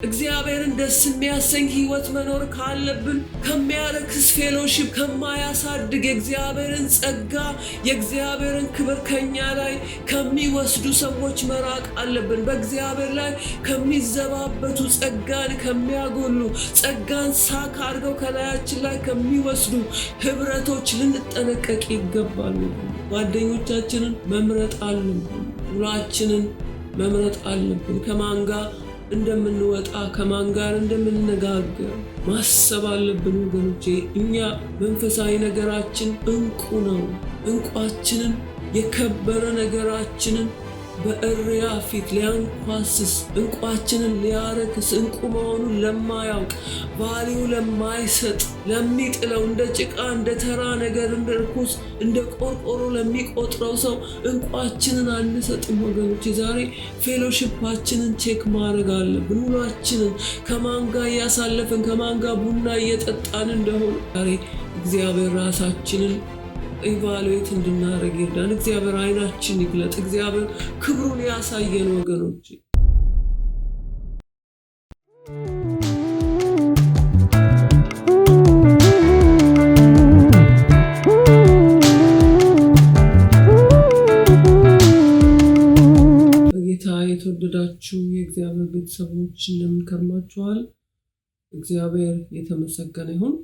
እግዚአብሔርን ደስ የሚያሰኝ ህይወት መኖር ካለብን ከሚያረክስ ፌሎሺፕ ከማያሳድግ የእግዚአብሔርን ጸጋ የእግዚአብሔርን ክብር ከኛ ላይ ከሚወስዱ ሰዎች መራቅ አለብን። በእግዚአብሔር ላይ ከሚዘባበቱ ጸጋን ከሚያጎሉ ጸጋን ሳክ አድርገው ከላያችን ላይ ከሚወስዱ ህብረቶች ልንጠነቀቅ ይገባል። ጓደኞቻችንን መምረጥ አለብን። ውሏችንን መምረጥ አለብን። ከማን ጋር እንደምንወጣ ከማን ጋር እንደምንነጋገር ማሰብ አለብን ወገኖቼ። እኛ መንፈሳዊ ነገራችን እንቁ ነው። እንቋችንን የከበረ ነገራችንን በእሪያ ፊት ሊያንኳስስ እንቋችንን ሊያረክስ እንቁ መሆኑን ለማያውቅ ቫልዩ ለማይሰጥ ለሚጥለው እንደ ጭቃ እንደ ተራ ነገር እንደ ርኩስ እንደ ቆርቆሮ ለሚቆጥረው ሰው እንቋችንን አንሰጥም ወገኖች። ዛሬ ፌሎሺፓችንን ቼክ ማድረግ አለብን። ውሏችንን ከማን ጋር እያሳለፍን ከማን ጋር ቡና እየጠጣን እንደሆነ ዛሬ እግዚአብሔር ራሳችንን ኢቫሉዌት እንድናደርግ ይርዳን። እግዚአብሔር አይናችን ይግለጥ። እግዚአብሔር ክብሩን ያሳየን ወገኖች። በጌታ የተወደዳችሁ የእግዚአብሔር ቤተሰቦች እንደምን ከርማችኋል? እግዚአብሔር የተመሰገነ ይሁን።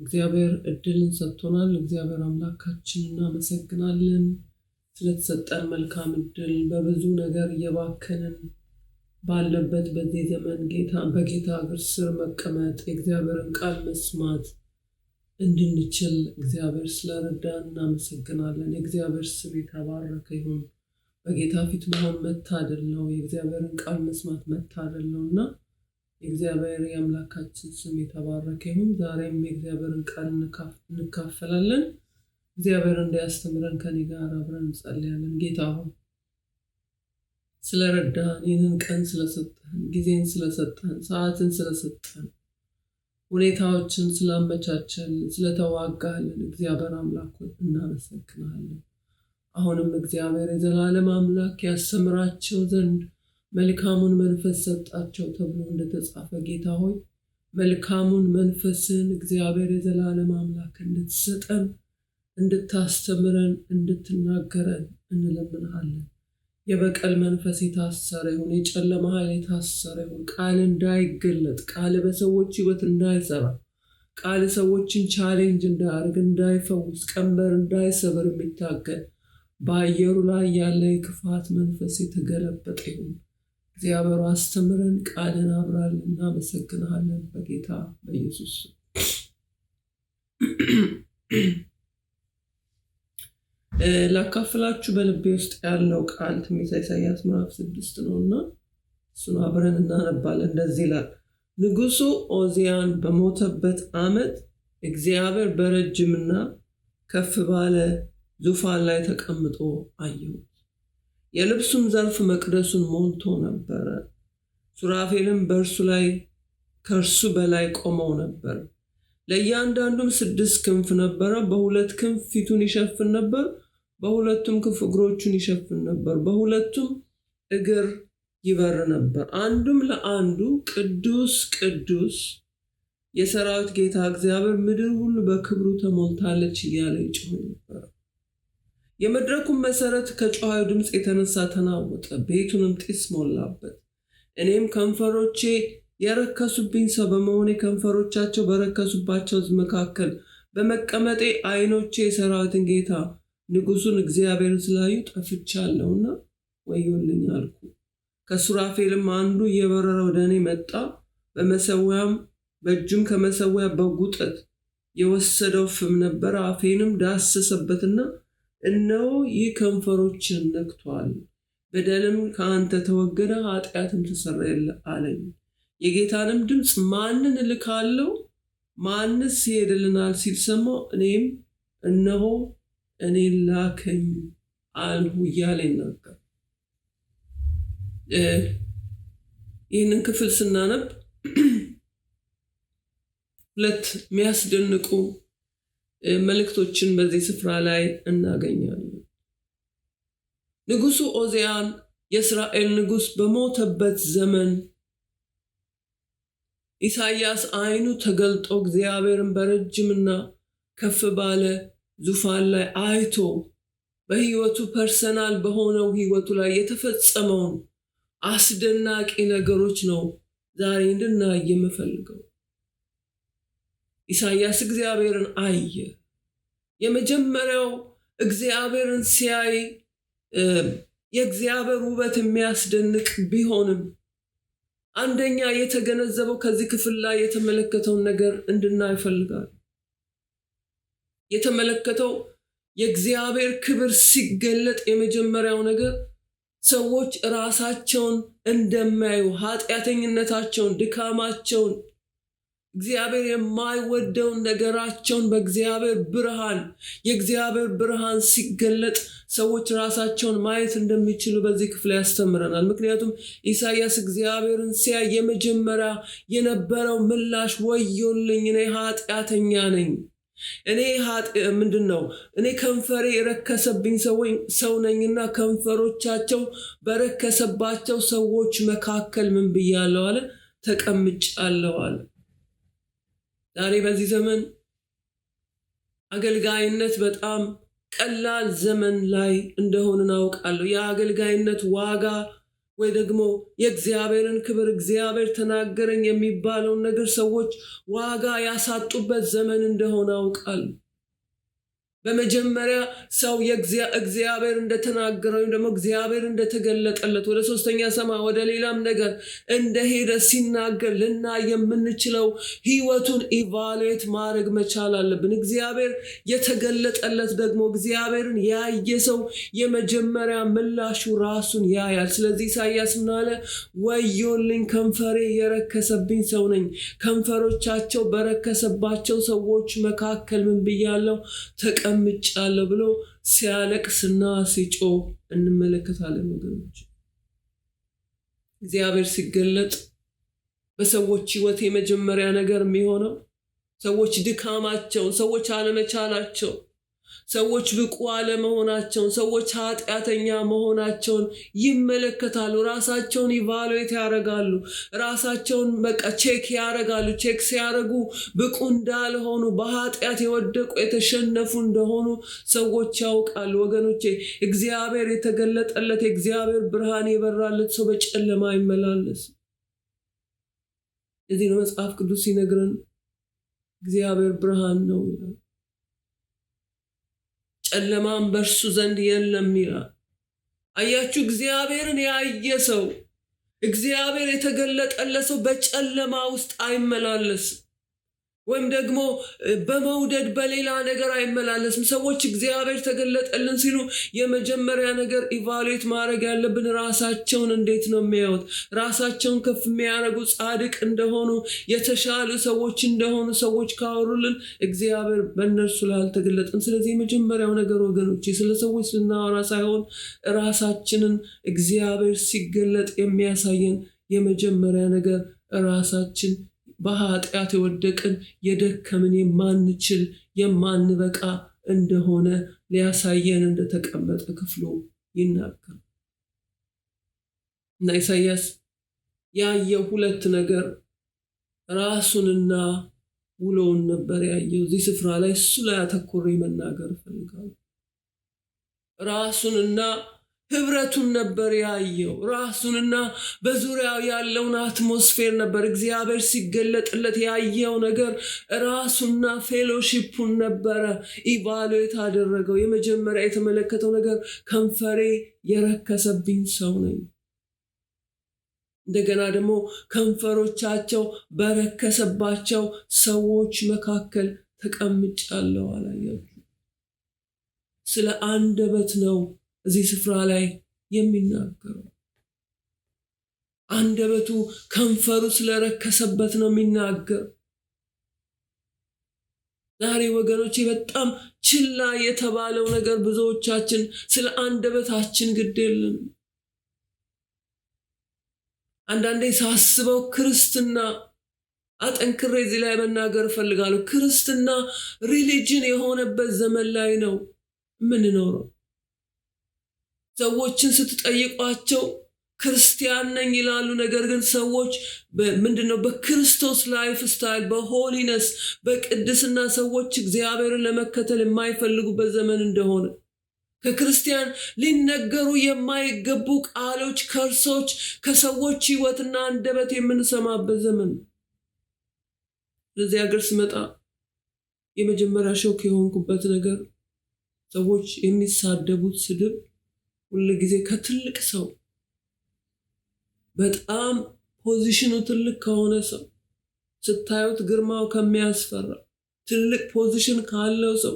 እግዚአብሔር እድልን ሰጥቶናል። እግዚአብሔር አምላካችን እናመሰግናለን ስለተሰጠን መልካም እድል። በብዙ ነገር እየባከንን ባለበት በዚህ ዘመን በጌታ እግር ስር መቀመጥ የእግዚአብሔርን ቃል መስማት እንድንችል እግዚአብሔር ስለረዳን እናመሰግናለን። የእግዚአብሔር ስም የተባረከ ይሁን። በጌታ ፊት መሆን መታደል ነው። የእግዚአብሔርን ቃል መስማት መታደል ነውና የእግዚአብሔር የአምላካችን ስም የተባረከ ይሁን። ዛሬም የእግዚአብሔርን ቃል እንካፈላለን። እግዚአብሔር እንዲያስተምረን ከኔ ጋር አብረን እንጸልያለን። ጌታ ሆይ ስለረዳን፣ ይህንን ቀን ስለሰጠን፣ ጊዜን ስለሰጠን፣ ሰዓትን ስለሰጠን፣ ሁኔታዎችን ስላመቻቸን፣ ስለተዋጋልን እግዚአብሔር አምላክ ሆይ እናመሰግናለን። አሁንም እግዚአብሔር የዘላለም አምላክ ያስተምራቸው ዘንድ መልካሙን መንፈስ ሰጣቸው ተብሎ እንደተጻፈ ጌታ ሆይ መልካሙን መንፈስን እግዚአብሔር የዘላለም አምላክ እንድትሰጠን፣ እንድታስተምረን፣ እንድትናገረን እንለምንሃለን። የበቀል መንፈስ የታሰረ ይሁን፣ የጨለማ ኃይል የታሰረ ይሁን። ቃል እንዳይገለጥ፣ ቃል በሰዎች ህይወት እንዳይሰራ፣ ቃል ሰዎችን ቻሌንጅ እንዳያርግ፣ እንዳይፈውስ፣ ቀንበር እንዳይሰበር የሚታገል በአየሩ ላይ ያለ የክፋት መንፈስ የተገለበጠ ይሁን። እግዚአብሔር አስተምረን፣ ቃልን አብራልን። እናመሰግንሃለን በጌታ በኢየሱስ። ላካፍላችሁ በልቤ ውስጥ ያለው ቃል ትንቢተ ኢሳይያስ ምዕራፍ 6 ነውና እሱን አብረን እናነባለን። እንደዚህ ይላል። ንጉሡ ዖዝያን በሞተበት ዓመት እግዚአብሔር በረጅምና ከፍ ባለ ዙፋን ላይ ተቀምጦ አየሁት። የልብሱም ዘርፍ መቅደሱን ሞልቶ ነበረ። ሱራፌልም ከእርሱ በላይ ቆመው ነበር። ለእያንዳንዱም 6 ክንፍ ነበረ። በሁለት ክንፍ ፊቱን ይሸፍን ነበር፣ በሁለቱም ክንፍ እግሮቹን ይሸፍን ነበር፣ በሁለቱም እግር ይበር ነበር። አንዱም ለአንዱ ቅዱስ ቅዱስ የሰራዊት ጌታ እግዚአብሔር፣ ምድር ሁሉ በክብሩ ተሞልታለች እያለ ይጮህ ነበር። የመድረኩም መሰረት ከጮኻው ድምፅ የተነሳ ተናወጠ፣ ቤቱንም ጢስ ሞላበት። እኔም ከንፈሮቼ የረከሱብኝ ሰው በመሆኔ ከንፈሮቻቸው በረከሱባቸው መካከል በመቀመጤ ዓይኖቼ የሰራዊትን ጌታ ንጉሡን እግዚአብሔርን ስላዩ ጠፍቻለሁና ወዮልኝ አልኩ። ከሱራፌልም አንዱ እየበረረ ወደ እኔ መጣ። በእጁም ከመሠዊያ በጉጠት የወሰደው ፍም ነበረ። አፌንም ዳሰሰበትና እነሆ ይህ ከንፈሮችን ነክቷል፣ በደልም ከአንተ ተወገደ፣ ኃጢአትም ተሰረየልህ አለኝ። የጌታንም ድምፅ ማንን እልካለሁ? ማንስ ይሄድልናል ሲል ሰማሁ። እኔም እነሆ እኔን ላከኝ አልሁ እያለ ይናገር። ይህንን ክፍል ስናነብ ሁለት የሚያስደንቁ መልእክቶችን በዚህ ስፍራ ላይ እናገኛለን። ንጉሡ ዖዝያን የእስራኤል ንጉሥ በሞተበት ዘመን ኢሳይያስ አይኑ ተገልጦ እግዚአብሔርን በረጅምና ከፍ ባለ ዙፋን ላይ አይቶ በህይወቱ ፐርሰናል በሆነው ህይወቱ ላይ የተፈጸመውን አስደናቂ ነገሮች ነው ዛሬ እንድናይ የምፈልገው። ኢሳይያስ እግዚአብሔርን አየ። የመጀመሪያው እግዚአብሔርን ሲያይ የእግዚአብሔር ውበት የሚያስደንቅ ቢሆንም አንደኛ የተገነዘበው ከዚህ ክፍል ላይ የተመለከተውን ነገር እንድናይ ይፈልጋል። የተመለከተው የእግዚአብሔር ክብር ሲገለጥ የመጀመሪያው ነገር ሰዎች ራሳቸውን እንደማዩ ኃጢአተኝነታቸውን፣ ድካማቸውን፣ እግዚአብሔር የማይወደውን ነገራቸውን በእግዚአብሔር ብርሃን የእግዚአብሔር ብርሃን ሲገለጥ ሰዎች ራሳቸውን ማየት እንደሚችሉ በዚህ ክፍል ያስተምረናል። ምክንያቱም ኢሳይያስ እግዚአብሔርን ሲያይ የመጀመሪያ የነበረው ምላሽ ወዮልኝ፣ እኔ ኃጢአተኛ ነኝ፣ እኔ ከንፈሬ የረከሰብኝ ሰው ነኝና ከንፈሮቻቸው በረከሰባቸው ሰዎች መካከል ምን ብያለሁ አለ? ተቀምጫለሁ አለ። ዛሬ በዚህ ዘመን አገልጋይነት በጣም ቀላል ዘመን ላይ እንደሆነ እናውቃለሁ። የአገልጋይነት ዋጋ ወይ ደግሞ የእግዚአብሔርን ክብር እግዚአብሔር ተናገረኝ የሚባለውን ነገር ሰዎች ዋጋ ያሳጡበት ዘመን እንደሆነ አውቃለሁ። በመጀመሪያ ሰው እግዚአብሔር እንደተናገረው ወይም ደግሞ እግዚአብሔር እንደተገለጠለት ወደ ሶስተኛ ሰማይ ወደ ሌላም ነገር እንደሄደ ሲናገር ልናይ የምንችለው ህይወቱን ኢቫሉዌት ማድረግ መቻል አለብን። እግዚአብሔር የተገለጠለት ደግሞ እግዚአብሔርን ያየ ሰው የመጀመሪያ ምላሹ ራሱን ያያል። ስለዚህ ኢሳይያስ ምን አለ? ወዮልኝ፣ ከንፈሬ የረከሰብኝ ሰው ነኝ፣ ከንፈሮቻቸው በረከሰባቸው ሰዎች መካከል ምን ብያለሁ? ተቀምጫለሁ ብሎ ሲያለቅስና ሲጮህ እንመለከታለን። ወገኖች እግዚአብሔር ሲገለጥ በሰዎች ህይወት የመጀመሪያ ነገር የሚሆነው ሰዎች ድካማቸው፣ ሰዎች አለመቻላቸው፣ ሰዎች ብቁ አለመሆናቸውን፣ ሰዎች ኃጢአተኛ መሆናቸውን ይመለከታሉ። ራሳቸውን ኢቫሉዌት ያደርጋሉ። ራሳቸውን ቼክ ያደርጋሉ። ቼክ ሲያደርጉ ብቁ እንዳልሆኑ፣ በኃጢአት የወደቁ የተሸነፉ እንደሆኑ ሰዎች ያውቃሉ። ወገኖቼ እግዚአብሔር የተገለጠለት የእግዚአብሔር ብርሃን የበራለት ሰው በጨለማ አይመላለስ። እዚህ ነው መጽሐፍ ቅዱስ ሲነግረን እግዚአብሔር ብርሃን ነው ይላል፣ ጨለማም በእርሱ ዘንድ የለም ይላል። አያችሁ፣ እግዚአብሔርን ያየ ሰው፣ እግዚአብሔር የተገለጠለት ሰው በጨለማ ውስጥ አይመላለስም፣ ወይም ደግሞ በመውደድ በሌላ ነገር አይመላለስም። ሰዎች እግዚአብሔር ተገለጠልን ሲሉ የመጀመሪያ ነገር ኢቫሉዌት ማድረግ ያለብን ራሳቸውን እንዴት ነው የሚያዩት? ራሳቸውን ከፍ የሚያደርጉ ጻድቅ እንደሆኑ፣ የተሻሉ ሰዎች እንደሆኑ ሰዎች ካወሩልን እግዚአብሔር በእነርሱ ላይ አልተገለጠም። ስለዚህ የመጀመሪያው ነገር ወገኖች ስለ ሰዎች ልናወራ ሳይሆን ራሳችንን እግዚአብሔር ሲገለጥ የሚያሳየን የመጀመሪያ ነገር ራሳችን በኃጢአት የወደቅን የደከምን የማንችል የማንበቃ እንደሆነ ሊያሳየን እንደተቀመጠ ክፍሉ ይናገራል። እና ኢሳይያስ ያየው ሁለት ነገር ራሱንና ውሎውን ነበር ያየው። እዚህ ስፍራ ላይ እሱ ላይ አተኩሬ መናገር እፈልጋለሁ። ራሱንና ህብረቱን ነበር ያየው። ራሱንና በዙሪያው ያለውን አትሞስፌር ነበር እግዚአብሔር ሲገለጥለት ያየው ነገር። ራሱና ፌሎሺፑን ነበረ ኢቫሉዌት አደረገው። የመጀመሪያ የተመለከተው ነገር ከንፈሬ የረከሰብኝ ሰው ነኝ። እንደገና ደግሞ ከንፈሮቻቸው በረከሰባቸው ሰዎች መካከል ተቀምጫለሁ አላያችሁ። ስለ አንደበት ነው እዚህ ስፍራ ላይ የሚናገረው። አንደበቱ ከንፈሩ ስለረከሰበት ነው የሚናገር። ዛሬ ወገኖቼ በጣም ችላ የተባለው ነገር ብዙዎቻችን ስለ አንደበታችን ግድ የለን። አንዳንዴ ሳስበው ክርስትና አጠንክሬ እዚህ ላይ መናገር እፈልጋለሁ። ክርስትና ሪሊጅን የሆነበት ዘመን ላይ ነው የምንኖረው። ሰዎችን ስትጠይቋቸው ክርስቲያን ነኝ ይላሉ። ነገር ግን ሰዎች ምንድነው በክርስቶስ ላይፍ ስታይል በሆሊነስ በቅድስና ሰዎች እግዚአብሔርን ለመከተል የማይፈልጉበት ዘመን እንደሆነ ከክርስቲያን ሊነገሩ የማይገቡ ቃሎች ከርሶች ከሰዎች ሕይወትና አንደበት የምንሰማበት ዘመን። ለዚህ ሀገር ስመጣ የመጀመሪያ ሾክ የሆንኩበት ነገር ሰዎች የሚሳደቡት ስድብ ሁሉ ጊዜ ከትልቅ ሰው በጣም ፖዚሽኑ ትልቅ ከሆነ ሰው ስታዩት ግርማው ከሚያስፈራ ትልቅ ፖዚሽን ካለው ሰው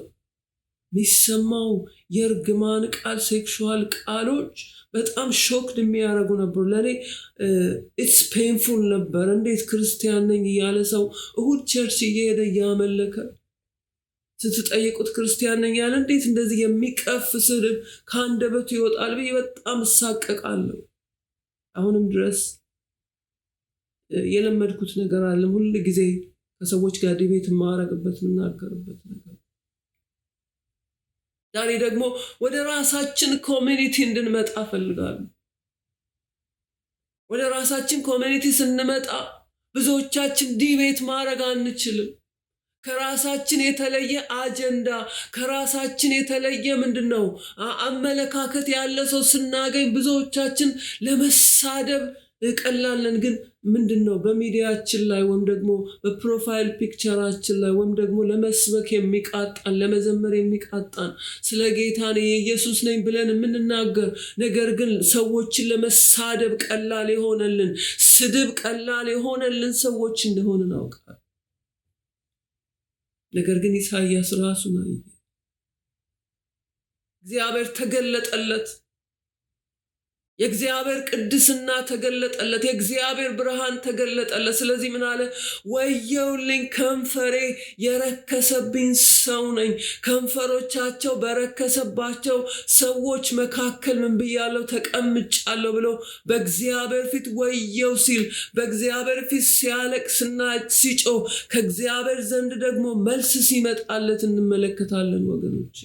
ሚሰማው የርግማን ቃል ሴክሹዋል ቃሎች በጣም ሾክድ የሚያደርጉ ነበር። ለኔ ኢትስ ፔንፉል ነበር። እንዴት ክርስቲያን ነኝ እያለ ሰው እሁድ ቸርች እየሄደ እያመለከ ስትጠይቁት ክርስቲያን ነኝ ያለ እንዴት እንደዚህ የሚቀፍ ስድብ ከአንደበቱ ይወጣል ብዬ በጣም እሳቀቃለሁ። አሁንም ድረስ የለመድኩት ነገር አለ። ሁሉ ጊዜ ከሰዎች ጋር ዲቤት ማረግበት ምናገርበት ነገር። ዛሬ ደግሞ ወደ ራሳችን ኮሚኒቲ እንድንመጣ ፈልጋለሁ። ወደ ራሳችን ኮሚኒቲ ስንመጣ ብዙዎቻችን ዲቤት ማረግ አንችልም። ከራሳችን የተለየ አጀንዳ ከራሳችን የተለየ ምንድነው አመለካከት ያለ ሰው ስናገኝ ብዙዎቻችን ለመሳደብ ቀላለን። ግን ምንድነው በሚዲያችን ላይ ወይም ደግሞ በፕሮፋይል ፒክቸራችን ላይ ወይም ደግሞ ለመስበክ የሚቃጣን ለመዘመር የሚቃጣን ስለ ጌታን የኢየሱስ ነኝ ብለን የምንናገር ነገር ግን ሰዎችን ለመሳደብ ቀላል የሆነልን ስድብ ቀላል የሆነልን ሰዎች እንደሆነ እናውቃለን። ነገር ግን ኢሳይያስ ራሱ ነው እግዚአብሔር ተገለጠለት። የእግዚአብሔር ቅድስና ተገለጠለት። የእግዚአብሔር ብርሃን ተገለጠለት። ስለዚህ ምን አለ? ወየውልኝ ከንፈሬ የረከሰብኝ ሰው ነኝ። ከንፈሮቻቸው በረከሰባቸው ሰዎች መካከል ምን ብያለሁ? ተቀምጫለሁ ብሎ በእግዚአብሔር ፊት ወየው ሲል በእግዚአብሔር ፊት ሲያለቅስና ሲጮህ ከእግዚአብሔር ዘንድ ደግሞ መልስ ሲመጣለት እንመለከታለን። ወገኖች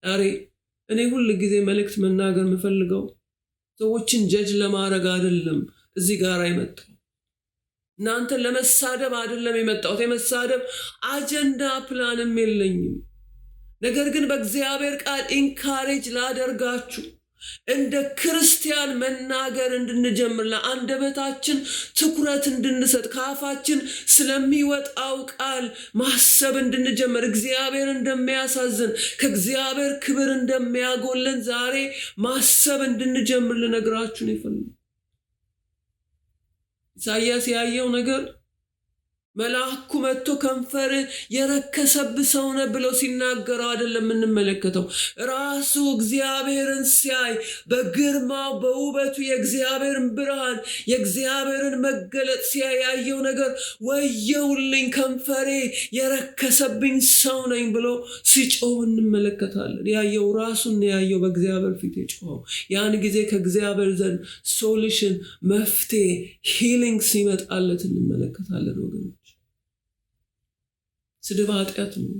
ዛሬ እኔ ሁሉ ጊዜ መልእክት መናገር የምፈልገው ሰዎችን ጀጅ ለማድረግ አይደለም። እዚህ ጋር አይመጣው እናንተን ለመሳደብ አይደለም የመጣሁት። የመሳደብ አጀንዳ ፕላንም የለኝም። ነገር ግን በእግዚአብሔር ቃል ኢንካሬጅ ላደርጋችሁ እንደ ክርስቲያን መናገር እንድንጀምር ለአንደበታችን ትኩረት እንድንሰጥ ከአፋችን ስለሚወጣው ቃል ማሰብ እንድንጀምር እግዚአብሔር እንደሚያሳዝን ከእግዚአብሔር ክብር እንደሚያጎለን ዛሬ ማሰብ እንድንጀምር ልነግራችሁ ነው የፈለግኩት። ኢሳይያስ ያየው ነገር መልአኩ መጥቶ ከንፈር የረከሰብ ሰው ነው ብሎ ሲናገረው አይደለም የምንመለከተው። ራሱ እግዚአብሔርን ሲያይ በግርማው በውበቱ የእግዚአብሔርን ብርሃን የእግዚአብሔርን መገለጥ ሲያይ ያየው ነገር ወየውልኝ ከንፈሬ የረከሰብኝ ሰው ነኝ ብሎ ሲጮህ እንመለከታለን። ያየው ራሱን ያየው በእግዚአብሔር ፊት የጮኸው ያን ጊዜ ከእግዚአብሔር ዘንድ ሶሉሽን መፍትሄ ሂሊንግ ሲመጣለት እንመለከታለን። ወገኖች ስድብ ኃጢአት ነው።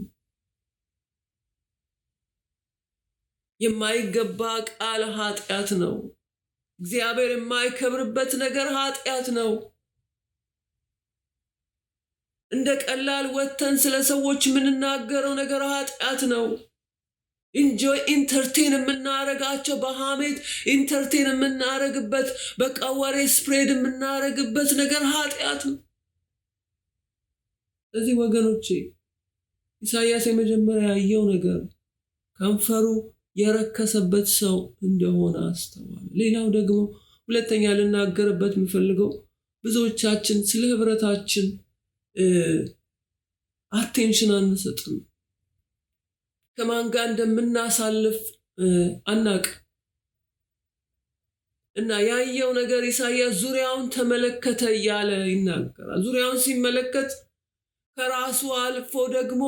የማይገባ ቃል ኃጢአት ነው። እግዚአብሔር የማይከብርበት ነገር ኃጢአት ነው። እንደ ቀላል ወተን ስለ ሰዎች የምንናገረው ነገር ኃጢአት ነው። ኢንጆይ ኢንተርቴን የምናረጋቸው በሐሜት ኢንተርቴን የምናረግበት በቃ ወሬ ስፕሬድ የምናረግበት ነገር ኃጢአት ነው። ስለዚህ ወገኖቼ ኢሳይያስ የመጀመሪያ ያየው ነገር ከንፈሩ የረከሰበት ሰው እንደሆነ አስተዋለ። ሌላው ደግሞ ሁለተኛ ልናገርበት የምፈልገው ብዙዎቻችን ስለ ህብረታችን አቴንሽን አንሰጥም። ከማን ጋር እንደምናሳልፍ አናቅ እና ያየው ነገር ኢሳይያስ ዙሪያውን ተመለከተ እያለ ይናገራል። ዙሪያውን ሲመለከት ከራሱ አልፎ ደግሞ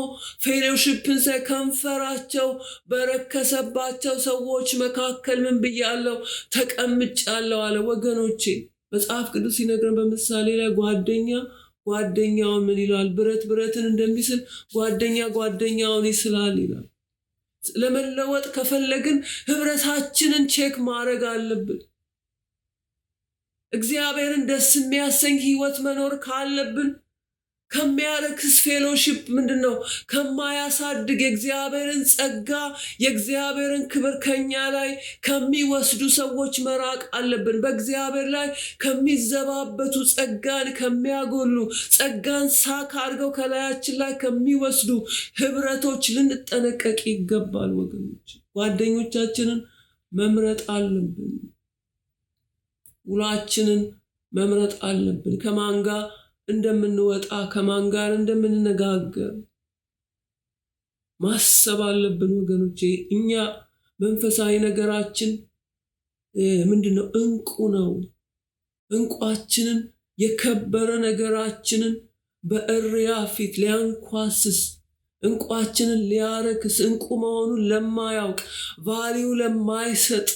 ፌሎሺፕን ከንፈራቸው በረከሰባቸው ሰዎች መካከል ምን ብያለሁ? ተቀምጫለሁ አለ። ወገኖቼ መጽሐፍ ቅዱስ ሲነግረን በምሳሌ ላይ ጓደኛውን ምን ይላል? ብረት ብረትን እንደሚስል ጓደኛውን ይስላል ይላል። ለመለወጥ ከፈለግን ህብረታችንን ቼክ ማድረግ አለብን። እግዚአብሔርን ደስ የሚያሰኝ ህይወት መኖር ካለብን ከሚያረክስ ፌሎሺፕ ምንድነው ከማያሳድግ የእግዚአብሔርን ጸጋ የእግዚአብሔርን ክብር ከኛ ላይ ከሚወስዱ ሰዎች መራቅ አለብን። በእግዚአብሔር ላይ ከሚዘባበቱ ጸጋን ከሚያጎሉ ጸጋን ሳክ አድርገው ከላያችን ላይ ከሚወስዱ ህብረቶች ልንጠነቀቅ ይገባል ወገኖች። ጓደኞቻችንን መምረጥ አለብን። ውላችንን መምረጥ አለብን። ከማን ጋር እንደምንወጣ ከማን ጋር እንደምንነጋገር ማሰብ አለብን ወገኖቼ። እኛ መንፈሳዊ ነገራችን ምንድነው? እንቁ ነው። እንቋችንን የከበረ ነገራችንን በእሪያ ፊት ሊያንኳስስ እንቋችንን ሊያረክስ እንቁ መሆኑን ለማያውቅ ቫልዩ ለማይሰጥ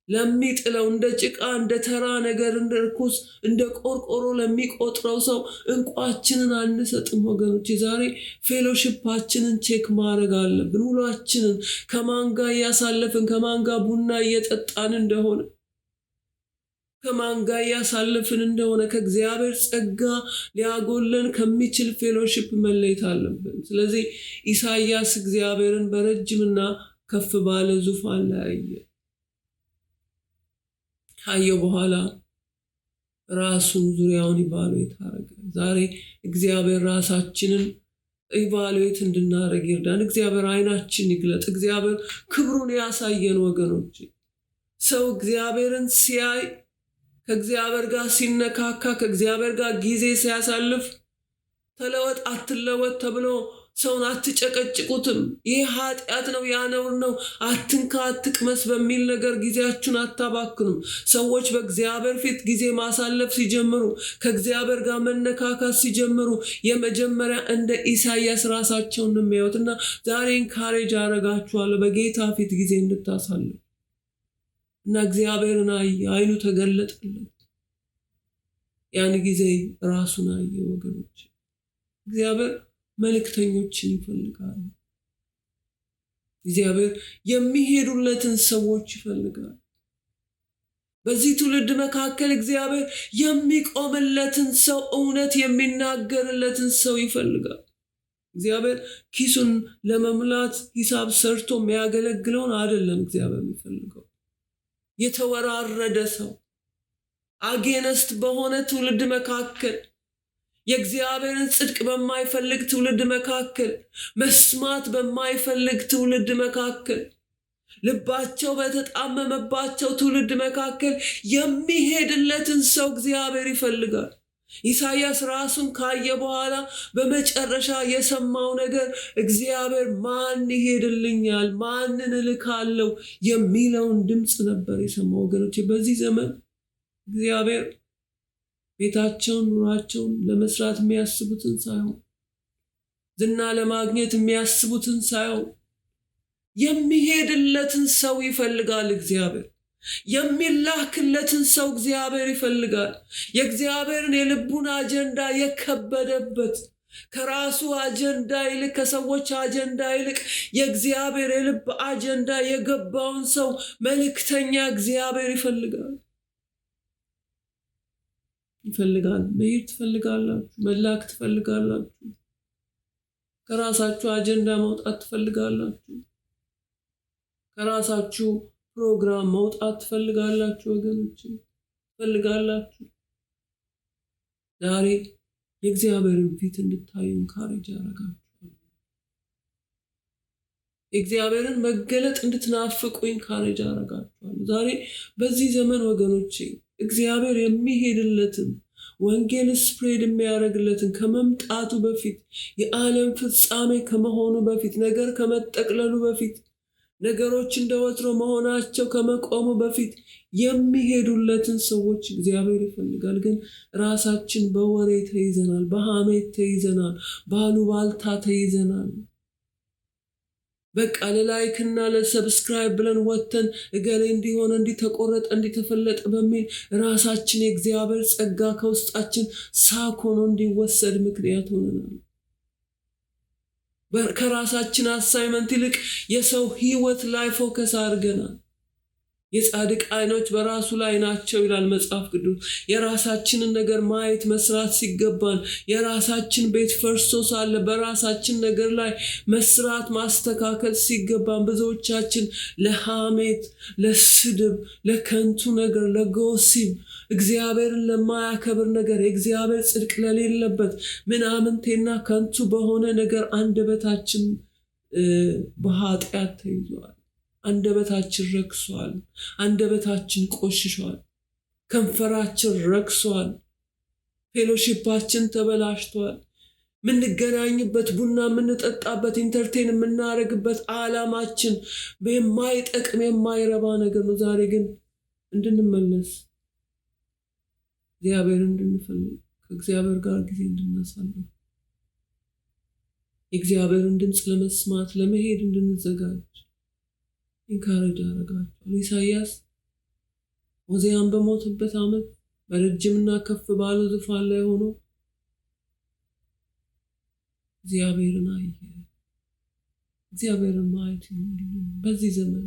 ለሚጥለው እንደ ጭቃ እንደ ተራ ነገር እንደ ርኩስ እንደ ቆርቆሮ ለሚቆጥረው ሰው እንቋችንን አንሰጥም ወገኖች። ዛሬ ፌሎሺፓችንን ቼክ ማድረግ አለብን። ውሏችንን ከማን ጋር እያሳለፍን ከማን ጋር ቡና እየጠጣን እንደሆነ ከማን ጋር እያሳለፍን እንደሆነ ከእግዚአብሔር ጸጋ ሊያጎለን ከሚችል ፌሎሺፕ መለየት አለብን። ስለዚህ ኢሳይያስ እግዚአብሔርን በረጅምና ከፍ ባለ ዙፋን ላይ አየ። ካየው በኋላ ራሱን ዙሪያውን ኢቫሉዌት አደረገ። ዛሬ እግዚአብሔር ራሳችንን ኢቫሉዌት እንድናደርግ ይርዳን። እግዚአብሔር አይናችን ይግለጥ። እግዚአብሔር ክብሩን ያሳየን ወገኖች። ሰው እግዚአብሔርን ሲያይ ከእግዚአብሔር ጋር ሲነካካ ከእግዚአብሔር ጋር ጊዜ ሲያሳልፍ ተለወጥ አትለወጥ ተብሎ ሰውን አትጨቀጭቁትም። ይህ ኃጢአት ነው፣ ያ ነውር ነው፣ አትንካ አትቅመስ በሚል ነገር ጊዜያችሁን አታባክኑም። ሰዎች በእግዚአብሔር ፊት ጊዜ ማሳለፍ ሲጀምሩ ከእግዚአብሔር ጋር መነካካት ሲጀምሩ የመጀመሪያ እንደ ኢሳይያስ ራሳቸውን ነው የሚያዩትና ዛሬ ኢንካሬጅ አደርጋችኋለሁ በጌታ ፊት ጊዜ እንድታሳልፉ እና እግዚአብሔርን አየ፣ አይኑ ተገለጠለት። ያን ጊዜ ራሱን አየ ወገኖች። እግዚአብሔር መልእክተኞችን ይፈልጋል። እግዚአብሔር የሚሄዱለትን ሰዎች ይፈልጋል። በዚህ ትውልድ መካከል እግዚአብሔር የሚቆምለትን ሰው እውነት የሚናገርለትን ሰው ይፈልጋል። እግዚአብሔር ኪሱን ለመምላት ሂሳብ ሰርቶ የሚያገለግለውን አይደለም እግዚአብሔር የሚፈልገው። የተወራረደ ሰው አጌነስት በሆነ ትውልድ መካከል የእግዚአብሔርን ጽድቅ በማይፈልግ ትውልድ መካከል መስማት በማይፈልግ ትውልድ መካከል ልባቸው በተጣመመባቸው ትውልድ መካከል የሚሄድለትን ሰው እግዚአብሔር ይፈልጋል። ኢሳይያስ ራሱን ካየ በኋላ በመጨረሻ የሰማው ነገር እግዚአብሔር ማን ይሄድልኛል፣ ማንን እልካለሁ የሚለውን ድምፅ ነበር የሰማው ወገኖች። በዚህ ዘመን እግዚአብሔር ቤታቸውን ኑራቸውን ለመስራት የሚያስቡትን ሳይሆን ዝና ለማግኘት የሚያስቡትን ሳይሆን የሚሄድለትን ሰው ይፈልጋል። እግዚአብሔር የሚላክለትን ሰው እግዚአብሔር ይፈልጋል። የእግዚአብሔርን የልቡን አጀንዳ የከበደበት ከራሱ አጀንዳ ይልቅ ከሰዎች አጀንዳ ይልቅ የእግዚአብሔር የልብ አጀንዳ የገባውን ሰው መልእክተኛ እግዚአብሔር ይፈልጋል። መሄድ ትፈልጋላችሁ? መላክ ትፈልጋላችሁ? ከራሳችሁ አጀንዳ መውጣት ትፈልጋላችሁ? ከራሳችሁ ፕሮግራም መውጣት ትፈልጋላችሁ? ወገኖች ትፈልጋላችሁ? ዛሬ የእግዚአብሔርን ፊት እንድታዩ ኢንካሬጅ ያደርጋችኋል። የእግዚአብሔርን መገለጥ እንድትናፍቁ ኢንካሬጅ ያደርጋችኋል። ዛሬ በዚህ ዘመን ወገኖቼ እግዚአብሔር የሚሄድለትን ወንጌል ስፕሬድ የሚያደርግለትን ከመምጣቱ በፊት የዓለም ፍጻሜ ከመሆኑ በፊት ነገር ከመጠቅለሉ በፊት ነገሮች እንደወትሮ መሆናቸው ከመቆሙ በፊት የሚሄዱለትን ሰዎች እግዚአብሔር ይፈልጋል። ግን ራሳችን በወሬ ተይዘናል፣ በሐሜት ተይዘናል፣ ባሉባልታ ተይዘናል። በቃ ለላይክና ለሰብስክራይብ ብለን ወተን እገሌ እንዲሆነ እንዲተቆረጠ እንዲተፈለጠ በሚል ራሳችን የእግዚአብሔር ጸጋ ከውስጣችን ሳክ ሆኖ እንዲወሰድ ምክንያት ሆነናል። ከራሳችን አሳይመንት ይልቅ የሰው ህይወት ላይ ፎከስ አድርገናል። የጻድቅ አይኖች በራሱ ላይ ናቸው ይላል መጽሐፍ ቅዱስ። የራሳችንን ነገር ማየት መስራት ሲገባን፣ የራሳችን ቤት ፈርሶ ሳለ በራሳችን ነገር ላይ መስራት ማስተካከል ሲገባን፣ ብዙዎቻችን ለሐሜት፣ ለስድብ፣ ለከንቱ ነገር፣ ለጎሲብ፣ እግዚአብሔርን ለማያከብር ነገር፣ የእግዚአብሔር ጽድቅ ለሌለበት ምናምንቴና ከንቱ በሆነ ነገር አንደበታችን በኃጢአት ተይዟል። አንደበታችን ረክሷል። አንደበታችን ቆሽሿል። ከንፈራችን ረክሷል። ፌሎሺፓችን ተበላሽቷል። ምንገናኝበት፣ ቡና የምንጠጣበት፣ ኢንተርቴን የምናደርግበት ዓላማችን የማይጠቅም የማይረባ ነገር ነው። ዛሬ ግን እንድንመለስ፣ እግዚአብሔር እንድንፈልግ፣ ከእግዚአብሔር ጋር ጊዜ እንድናሳልፍ፣ የእግዚአብሔርን ድምፅ ለመስማት ለመሄድ እንድንዘጋጅ ኢንካሬጅ አደረጋቸዋል። ኢሳይያስ ዖዝያን በሞተበት ዓመት በረጅምና ከፍ ባለ ዙፋን ላይ ሆኖ እግዚአብሔርን አየ። እግዚአብሔርን ማየት ይሁንልን። በዚህ ዘመን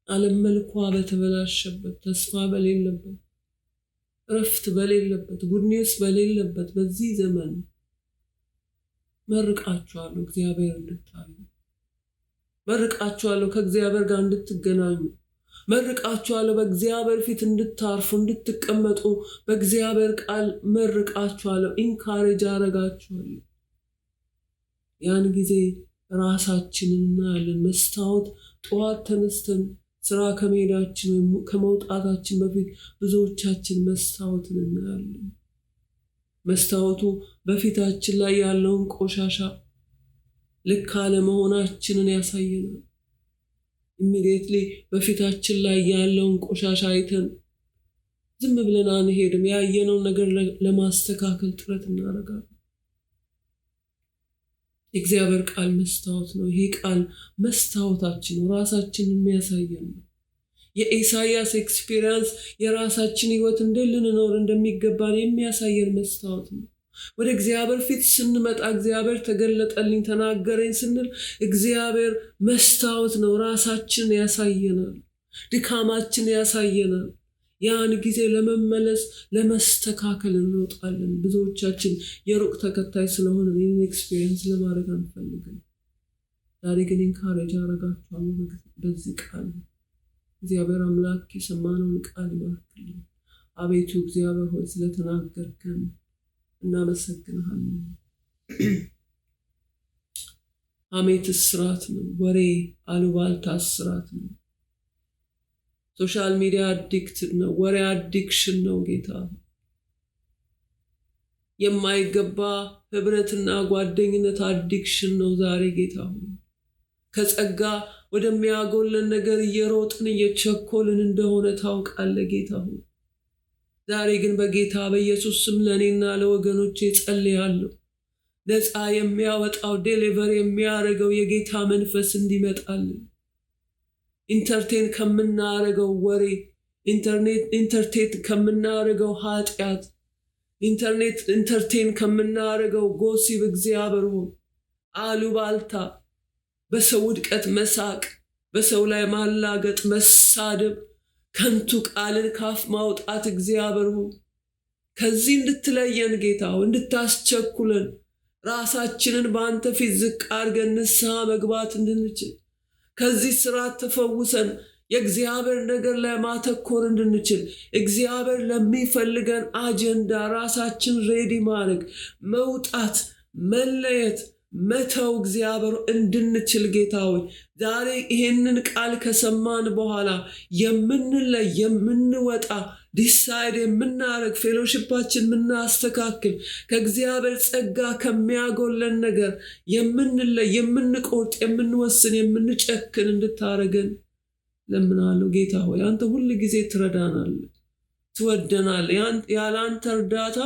ዓለም መልኳ በተበላሸበት፣ ተስፋ በሌለበት፣ እረፍት በሌለበት፣ ጉድኔስ በሌለበት በዚህ ዘመን መርቃችኋለሁ እግዚአብሔር እንድታዩ፣ መርቃችኋለሁ ከእግዚአብሔር ጋር እንድትገናኙ፣ መርቃችኋለሁ በእግዚአብሔር ፊት እንድታርፉ እንድትቀመጡ፣ በእግዚአብሔር ቃል መርቃችኋለሁ፣ ኢንካሬጅ አረጋችኋለሁ። ያን ጊዜ ራሳችንን እናያለን። መስታወት ጠዋት ተነስተን ስራ ከመሄዳችን ወይም ከመውጣታችን በፊት ብዙዎቻችን መስታወትን እናያለን። መስታወቱ በፊታችን ላይ ያለውን ቆሻሻ ልክ አለመሆናችንን ያሳየናል። ኢሚዲየትሊ በፊታችን ላይ ያለውን ቆሻሻ አይተን ዝም ብለን አንሄድም። ያየነውን ነገር ለማስተካከል ጥረት እናደርጋለን። የእግዚአብሔር ቃል መስታወት ነው። ይሄ ቃል መስታወታችን ነው፣ ራሳችንን የሚያሳየን ነው። የኢሳይያስ ኤክስፒሪየንስ የራሳችን ህይወት እንዴት ልንኖር እንደሚገባን የሚያሳየን መስታወት ነው። ወደ እግዚአብሔር ፊት ስንመጣ እግዚአብሔር ተገለጠልኝ፣ ተናገረኝ ስንል እግዚአብሔር መስታወት ነው። ራሳችንን ያሳየናል፣ ድካማችን ያሳየናል። ያን ጊዜ ለመመለስ ለመስተካከል እንወጣለን። ብዙዎቻችን የሩቅ ተከታይ ስለሆነ ይህን ኤክስፒሪየንስ ለማድረግ አንፈልግም። ዛሬ ግን ኢንካሬጅ አረጋችኋለሁ በዚህ ቃል። እግዚአብሔር አምላክ የሰማነውን ቃል ይባርክልን። አቤቱ እግዚአብሔር ሆይ ስለተናገርከን እናመሰግንሃለን። ሐሜት እስራት ነው። ወሬ አሉባልታ እስራት ነው። ሶሻል ሚዲያ አዲክትድ ነው። ወሬ አዲክሽን ነው። ጌታ የማይገባ ህብረትና ጓደኝነት አዲክሽን ነው። ዛሬ ጌታ ከጸጋ ወደሚያጎለን ነገር እየሮጥን እየቸኮልን እንደሆነ ታውቃለህ ጌታ ሆይ። ዛሬ ግን በጌታ በኢየሱስ ስም ለእኔና ለወገኖቼ ጸልያለሁ። ነፃ የሚያወጣው ዴሊቨር የሚያደርገው የጌታ መንፈስ እንዲመጣልን፣ ኢንተርቴን ከምናደርገው ወሬ፣ ኢንተርቴን ከምናደርገው ኃጢአት፣ ኢንተርቴን ከምናደርገው ጎሲብ እግዚአብሔር ሆይ አሉባልታ፣ በሰው ውድቀት መሳቅ፣ በሰው ላይ ማላገጥ፣ መሳደብ፣ ከንቱ ቃልን ካፍ ማውጣት እግዚአብሔር ሆይ ከዚህ እንድትለየን ጌታ ሆይ እንድታስቸኩለን፣ ራሳችንን በአንተ ፊት ዝቅ አድርገን ንስሐ መግባት እንድንችል፣ ከዚህ ስርዓት ተፈውሰን የእግዚአብሔር ነገር ላይ ማተኮር እንድንችል፣ እግዚአብሔር ለሚፈልገን አጀንዳ ራሳችን ሬዲ ማድረግ፣ መውጣት፣ መለየት፣ መተው እግዚአብሔር እንድንችል ጌታ ሆይ ዛሬ ይሄንን ቃል ከሰማን በኋላ የምንለይ የምንወጣ ዲሳይድ የምናረግ ፌሎሺፓችን የምናስተካክል ከእግዚአብሔር ጸጋ ከሚያጎለን ነገር የምንለይ የምንቆርጥ የምንወስን የምንጨክን እንድታረገን ለምናለሁ ጌታ ሆይ። አንተ ሁል ጊዜ ትረዳናለህ፣ ትወደናለህ። ያለ አንተ እርዳታ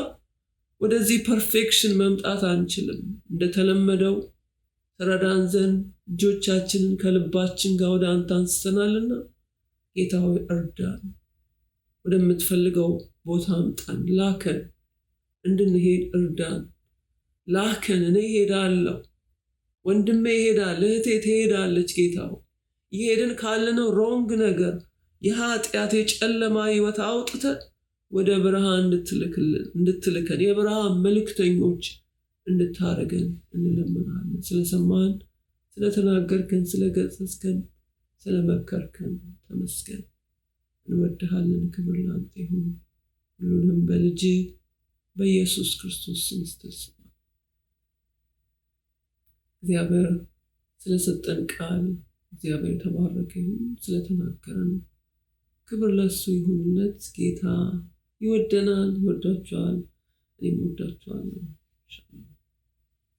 ወደዚህ ፐርፌክሽን መምጣት አንችልም። እንደተለመደው ትረዳን ዘንድ እጆቻችንን ከልባችን ጋር ወደ አንተ አንስተናልና ጌታ ሆይ እርዳን፣ ወደምትፈልገው ቦታ አምጣን፣ ላከን፣ እንድንሄድ እርዳን። ላከን፣ እኔ ሄዳለሁ፣ ወንድሜ ይሄዳል፣ እህቴ ትሄዳለች። ጌታው ይሄድን ካለነው ሮንግ ነገር የኃጢአት የጨለማ ህይወት አውጥተን ወደ ብርሃን እንድትልከን የብርሃን መልእክተኞች እንድታረገን እንለምናለን። ስለሰማን፣ ስለተናገርከን፣ ስለገሰጽከን፣ ስለመከርከን ተመስገን። እንወድሃለን። ክብር ላንተ ይሁን። ሁሉንም በልጅ በኢየሱስ ክርስቶስ ስም ስትል እግዚአብሔር ስለሰጠን ቃል እግዚአብሔር የተባረከ ይሁን። ስለተናገረን ክብር ለሱ ይሁንለት። ጌታ ይወደናል፣ ይወዳችኋል፣ እኔም እወዳችኋለሁ።